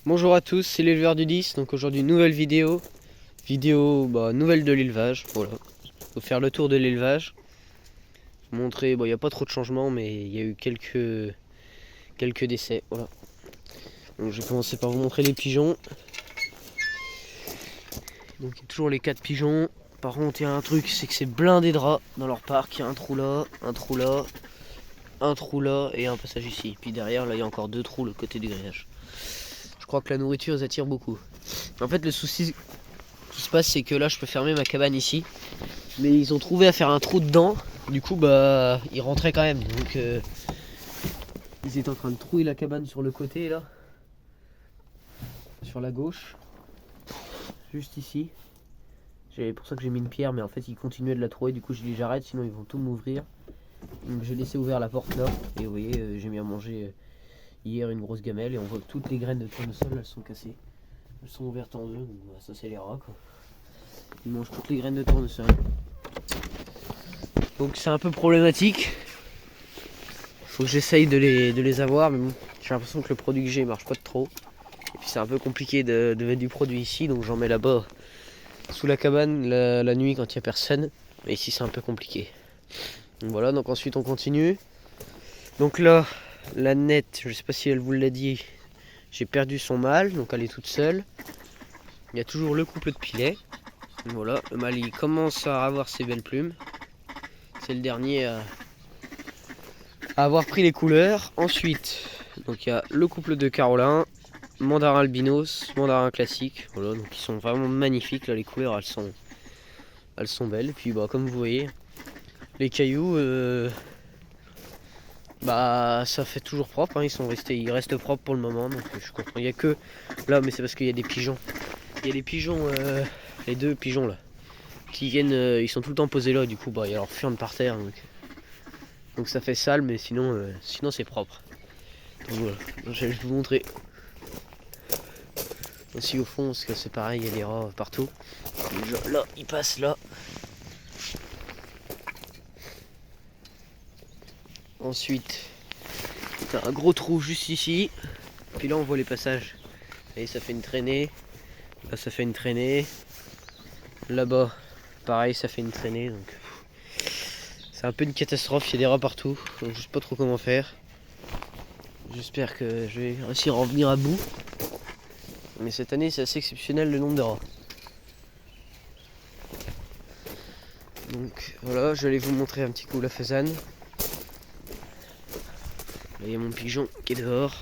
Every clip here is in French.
Bonjour à tous, c'est l'éleveur du 10, donc aujourd'hui nouvelle nouvelle de l'élevage, voilà. Faut faire le tour de l'élevage, montrer, bon il n'y a pas trop de changements mais il y a eu quelques décès, voilà. Donc je vais commencer par vous montrer les pigeons. Donc il y a toujours les 4 pigeons, par contre il y a un truc, c'est que c'est blindé de rats dans leur parc, il y a un trou là, un trou là, un trou là et un passage ici. Puis derrière là il y a encore 2 trous le côté du grillage. Je crois que la nourriture ils attirent beaucoup. En fait le souci qui se passe c'est que là je peux fermer ma cabane ici, mais ils ont trouvé à faire un trou dedans, du coup bah ils rentraient quand même, donc ils étaient en train de trouer la cabane sur le côté là, sur la gauche, juste ici. C'est pour ça que j'ai mis une pierre, mais en fait ils continuaient de la trouer, du coup j'ai dit j'arrête sinon ils vont tout m'ouvrir. Donc j'ai laissé ouvert la porte là, et vous voyez j'ai mis à manger hier une grosse gamelle, et on voit que toutes les graines de tournesol elles sont cassées. Elles sont ouvertes en deux, donc bah, ça c'est les rats quoi. Ils mangent toutes les graines de tournesol. Donc c'est un peu problématique. Faut que j'essaye de les avoir, mais bon, j'ai l'impression que le produit que j'ai marche pas de trop. Et puis c'est un peu compliqué de mettre du produit ici, donc j'en mets là-bas sous la cabane la nuit quand il n'y a personne. Mais ici c'est un peu compliqué. Donc voilà, donc ensuite on continue. Donc là, la nette, je sais pas si elle vous l'a dit, j'ai perdu son mâle, donc elle est toute seule. Il y a toujours le couple de pilets. Voilà, le mâle il commence à avoir ses belles plumes. C'est le dernier à avoir pris les couleurs. Ensuite, donc il y a le couple de Carolin, mandarin albinos, mandarin classique. Voilà, donc ils sont vraiment magnifiques là, les couleurs elles sont belles. Et puis bah comme vous voyez, les cailloux, bah ça fait toujours propre. Hein, ils restent propres pour le moment. Donc je suis content. Il y a que là, mais c'est parce qu'il y a des pigeons. Il y a des pigeons, les 2 pigeons là, qui viennent, ils sont tout le temps posés là. Du coup bah il y a leur fiente par terre. Donc ça fait sale, mais sinon c'est propre. Donc voilà, je vais vous montrer aussi au fond, parce que c'est pareil, il y a des rats partout. Là, ils passent là. Ensuite, t'as un gros trou juste ici. Puis là, on voit les passages. Et ça fait une traînée. Là, ça fait une traînée. Là-bas, pareil, ça fait une traînée. Donc, c'est un peu une catastrophe, il y a des rats partout. Donc, je sais pas trop comment faire. J'espère que je vais réussir à en venir à bout. Mais cette année, c'est assez exceptionnel le nombre de rats. Donc voilà, je vais aller vous montrer un petit coup la faisane. Là, il y a mon pigeon qui est dehors.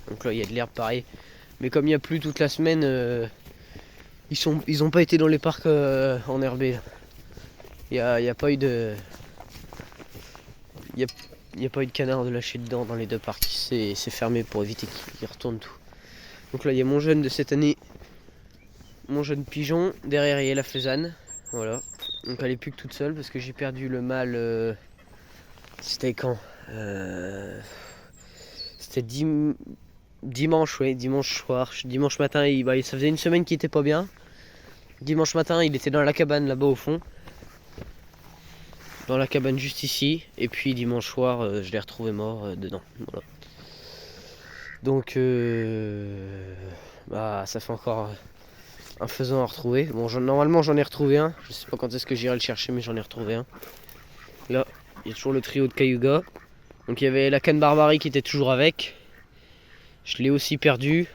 Donc là, il y a de l'herbe pareil. Mais comme il n'y a plus toute la semaine, ils ont pas été dans les parcs enherbés. Il n'y a pas eu de... Il y a pas eu de canard de lâcher dedans dans les 2 parcs. C'est fermé pour éviter qu'ils retournent tout. Donc là, il y a mon jeune de cette année. Mon jeune pigeon. Derrière, il y a la faisane. Voilà. Donc elle est plus que toute seule parce que j'ai perdu le mâle. C'était quand C'était dimanche, ouais, dimanche soir. Dimanche matin, ça faisait une semaine qu'il était pas bien. Dimanche matin, il était dans la cabane là-bas au fond. Dans la cabane juste ici. Et puis dimanche soir, je l'ai retrouvé mort dedans. Voilà. Donc, bah, ça fait encore un faisan à retrouver. Bon, normalement, j'en ai retrouvé un. Je sais pas quand est-ce que j'irai le chercher, mais j'en ai retrouvé un. Là, il y a toujours le trio de Cayuga. Donc, il y avait la canne Barbarie qui était toujours avec. Je l'ai aussi perdu.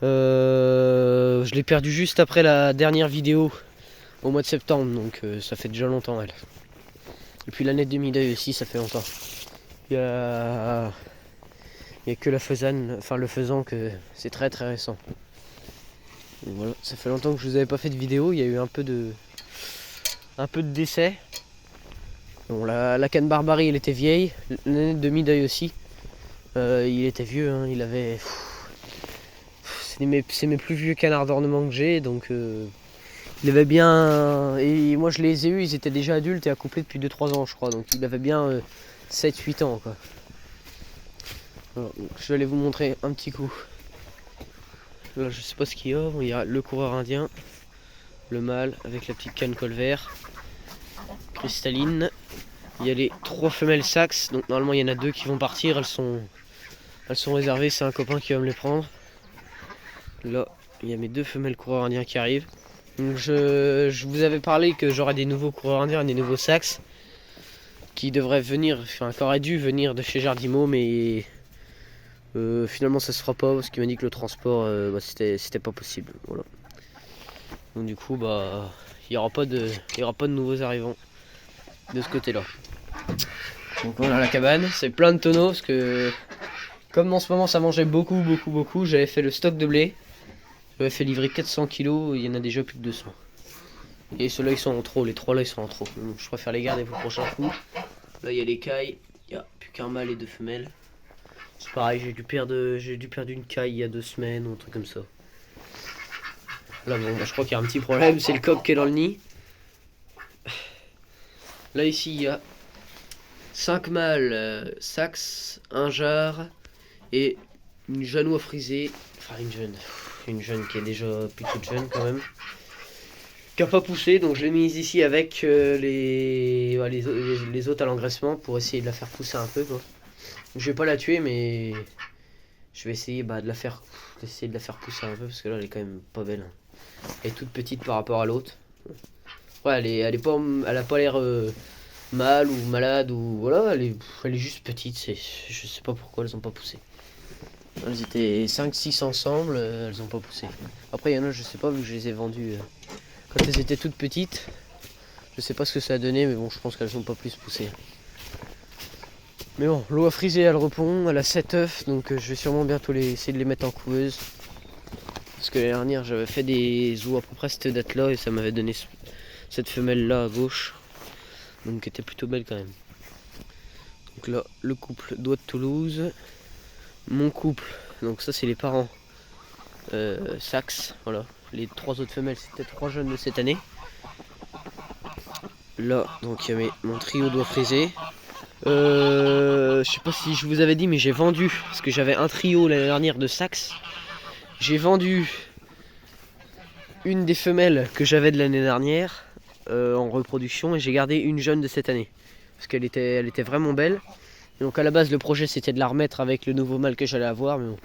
Je l'ai perdu juste après la dernière vidéo au mois de septembre, donc ça fait déjà longtemps elle. Et puis la nette de mi-deuil aussi, ça fait longtemps. Il y a que la faisane, enfin le faisan, que c'est très très récent. Donc voilà, ça fait longtemps que je vous avais pas fait de vidéo, il y a eu un peu de décès. Bon, la canne Barbarie elle était vieille, la nette de mi-deuil aussi. Il était vieux, hein, il avait... C'est mes plus vieux canards d'ornement que j'ai, donc il avait bien... Et moi je les ai eus, ils étaient déjà adultes et accouplés depuis 2-3 ans je crois, donc il avait bien 7-8 ans quoi. Voilà, donc je vais aller vous montrer un petit coup. Là je sais pas ce qu'il y a, il y a le coureur indien, le mâle avec la petite canne colvert, cristalline. Il y a les 3 femelles saxes, donc normalement il y en a 2 qui vont partir, elles sont Elles sont réservées, c'est un copain qui va me les prendre. Là, il y a mes 2 femelles coureurs indiens qui arrivent. Donc je vous avais parlé que j'aurais des nouveaux coureurs indiens, des nouveaux sax qui devraient venir, enfin qui auraient dû venir de chez Jardimo, mais finalement ça se fera pas parce qu'il m'a dit que le transport c'était pas possible. Voilà. Donc du coup il n'y aura pas de nouveaux arrivants de ce côté là. Donc voilà la cabane, c'est plein de tonneaux parce que comme en ce moment ça mangeait beaucoup, j'avais fait le stock de blé. J'avais fait livrer 400 kg, il y en a déjà plus de 200. Et ceux-là ils sont en trop, les 3 là ils sont en trop. Donc, je préfère les garder pour le prochain coup. Là il y a les cailles, il n'y a plus qu'un mâle et 2 femelles. C'est pareil, j'ai dû perdre une caille il y a 2 semaines ou un truc comme ça. Là bon, je crois qu'il y a un petit problème, c'est le coq qui est dans le nid. Là ici il y a 5 mâles sax, un jar et une janois frisée. Enfin une jeune qui est déjà plutôt jeune quand même. Qui n'a pas poussé, donc je l'ai mise ici avec les autres à l'engraissement pour essayer de la faire pousser un peu quoi. Donc, je vais pas la tuer mais je vais essayer de la faire pousser un peu parce que là elle est quand même pas belle. Elle est toute petite par rapport à l'autre. Ouais, elle a pas l'air mal ou malade ou voilà, elle est juste petite, je sais pas pourquoi elles ont pas poussé. Elles étaient 5-6 ensemble, elles ont pas poussé. Après il y en a, je sais pas, vu que je les ai vendues quand elles étaient toutes petites. Je sais pas ce que ça a donné, mais bon, je pense qu'elles ont pas plus poussé. Mais bon, l'eau a frisé, elle répond, elle a 7 œufs, donc je vais sûrement bientôt essayer de les mettre en couveuse. Parce que l'année dernière, j'avais fait des œufs à peu près cette date-là et ça m'avait donné cette femelle-là à gauche. Donc qui était plutôt belle quand même. Donc là, le couple Doigt de Toulouse. Mon couple, donc ça c'est les parents Saxe, voilà. Les 3 autres femelles, c'était 3 jeunes de cette année. Là, donc il y a mon trio doigts frisés. Je sais pas si je vous avais dit, mais j'ai vendu, parce que j'avais un trio l'année dernière de Saxe. J'ai vendu une des femelles que j'avais de l'année dernière en reproduction et j'ai gardé une jeune de cette année. Parce qu'elle était vraiment belle. Et donc à la base le projet c'était de la remettre avec le nouveau mâle que j'allais avoir, mais bon,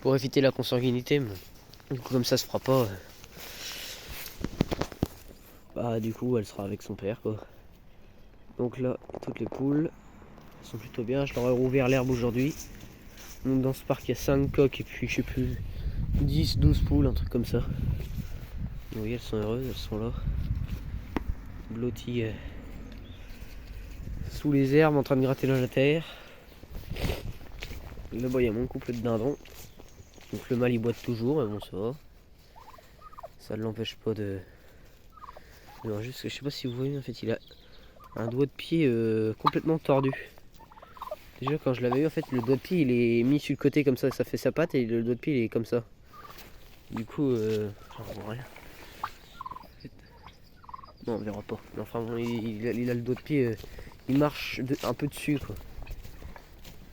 pour éviter la consanguinité, mais du coup comme ça se fera pas. Du coup elle sera avec son père quoi. Donc là toutes les poules sont plutôt bien, je leur ai rouvert l'herbe aujourd'hui. Donc dans ce parc il y a 5 coqs et puis je sais plus 10-12 poules, un truc comme ça. Vous voyez elles sont heureuses, elles sont là. Blotties sous les herbes en train de gratter dans la terre. Là-bas il y a mon couple de dindons. Donc le mâle il boite toujours, mais bon ça va. Ça ne l'empêche pas de... Non, juste que je sais pas si vous voyez, en fait il a un doigt de pied complètement tordu. Déjà quand je l'avais eu, en fait le doigt de pied il est mis sur le côté comme ça fait sa patte et le doigt de pied il est comme ça. Du coup, j'en vois rien. Non on verra pas. Mais enfin bon, il a le doigt de pied, il marche un peu dessus quoi.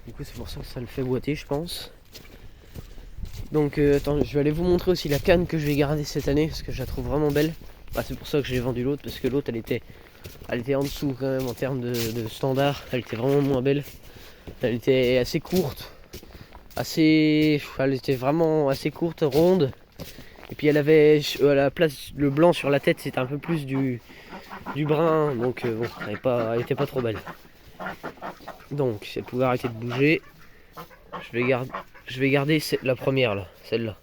Du coup c'est pour ça que ça le fait boiter je pense. Donc attends, je vais aller vous montrer aussi la canne que je vais garder cette année parce que je la trouve vraiment belle. C'est pour ça que j'ai vendu l'autre, parce que l'autre elle était en dessous quand même en termes de standard, elle était vraiment moins belle. Elle était assez courte, elle était vraiment assez courte, ronde. Et puis elle avait à la place, le blanc sur la tête c'était un peu plus du brun, donc bon, elle était pas trop belle. Donc si elle pouvait arrêter de bouger, je vais garder la première là, celle-là.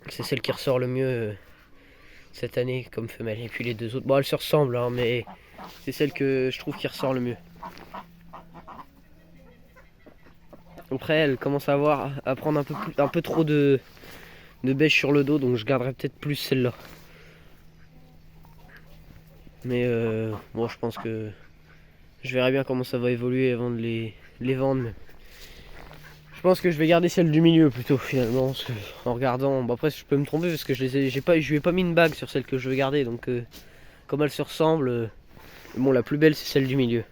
C'est celle qui ressort le mieux cette année comme femelle. Et puis les 2 autres, bon elles se ressemblent hein, mais c'est celle que je trouve qui ressort le mieux. Après elle commence à prendre un peu trop de bêche sur le dos, donc je garderai peut-être plus celle-là. Mais bon je pense que je verrai bien comment ça va évoluer avant de les vendre. Mais je pense que je vais garder celle du milieu plutôt finalement, parce que, en regardant, après je peux me tromper parce que je lui ai pas mis une bague sur celle que je veux garder, donc comme elles se ressemblent, bon la plus belle c'est celle du milieu,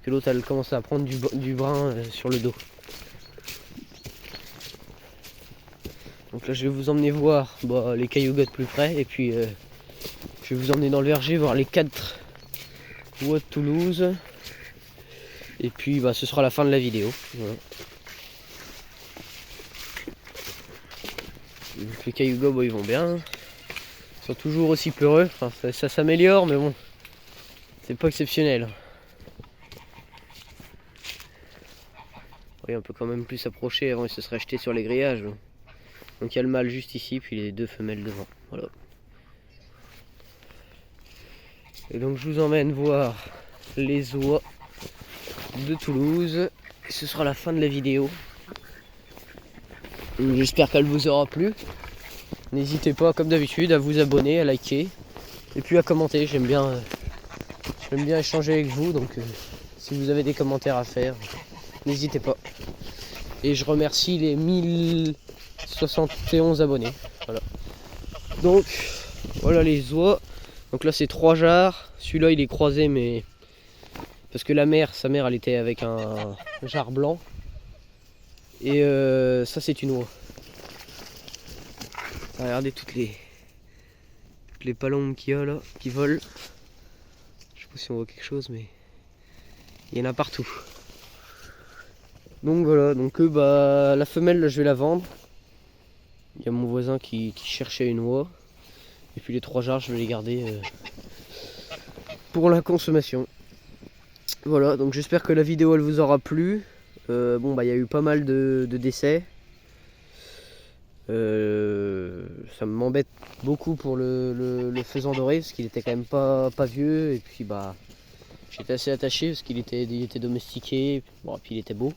que l'autre elle commence à prendre du brun sur le dos. Donc là je vais vous emmener voir les caillougottes plus près, et puis je vais vous emmener dans le verger voir les 4 Doigt de Toulouse, et puis ce sera la fin de la vidéo. Voilà. Donc, les cayugas, bon, ils vont bien. Ils sont toujours aussi peureux. Enfin, ça s'améliore, mais bon, c'est pas exceptionnel. Oui, on peut quand même plus s'approcher. Avant, ils se seraient jetés sur les grillages. Donc il y a le mâle juste ici, puis les deux femelles devant. Voilà. Et donc je vous emmène voir les oies de Toulouse. Et ce sera la fin de la vidéo. J'espère qu'elle vous aura plu. N'hésitez pas, comme d'habitude, à vous abonner, à liker et puis à commenter. J'aime bien échanger avec vous, donc si vous avez des commentaires à faire, n'hésitez pas. Et je remercie les 1071 abonnés. Voilà. Donc voilà les oies. Donc là c'est 3 jarres. Celui-là il est croisé, mais parce que sa mère elle était avec un jarre blanc. Et ça c'est une oie. Regardez toutes les palombes qu'il y a là, qui volent. Je sais pas si on voit quelque chose, mais il y en a partout. Donc voilà, donc la femelle là, je vais la vendre. Il y a mon voisin qui cherchait une oie. Et puis les 3 jarres je vais les garder pour la consommation. Voilà, donc j'espère que la vidéo elle vous aura plu. Bon bah il y a eu pas mal de décès. Ça m'embête beaucoup pour le faisan doré parce qu'il était quand même pas vieux, et puis bah j'étais assez attaché parce qu'il était domestiqué, bon, et puis il était beau.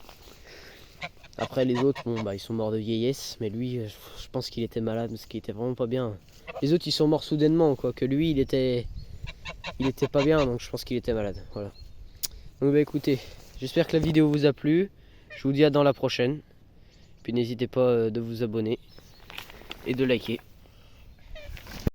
Après les autres, bon bah ils sont morts de vieillesse, mais lui je pense qu'il était malade parce qu'il était vraiment pas bien. Les autres ils sont morts soudainement, quoi, que lui il était pas bien, donc je pense qu'il était malade. Voilà. Donc bah écoutez, j'espère que la vidéo vous a plu. Je vous dis à dans la prochaine. Puis n'hésitez pas de vous abonner et de liker.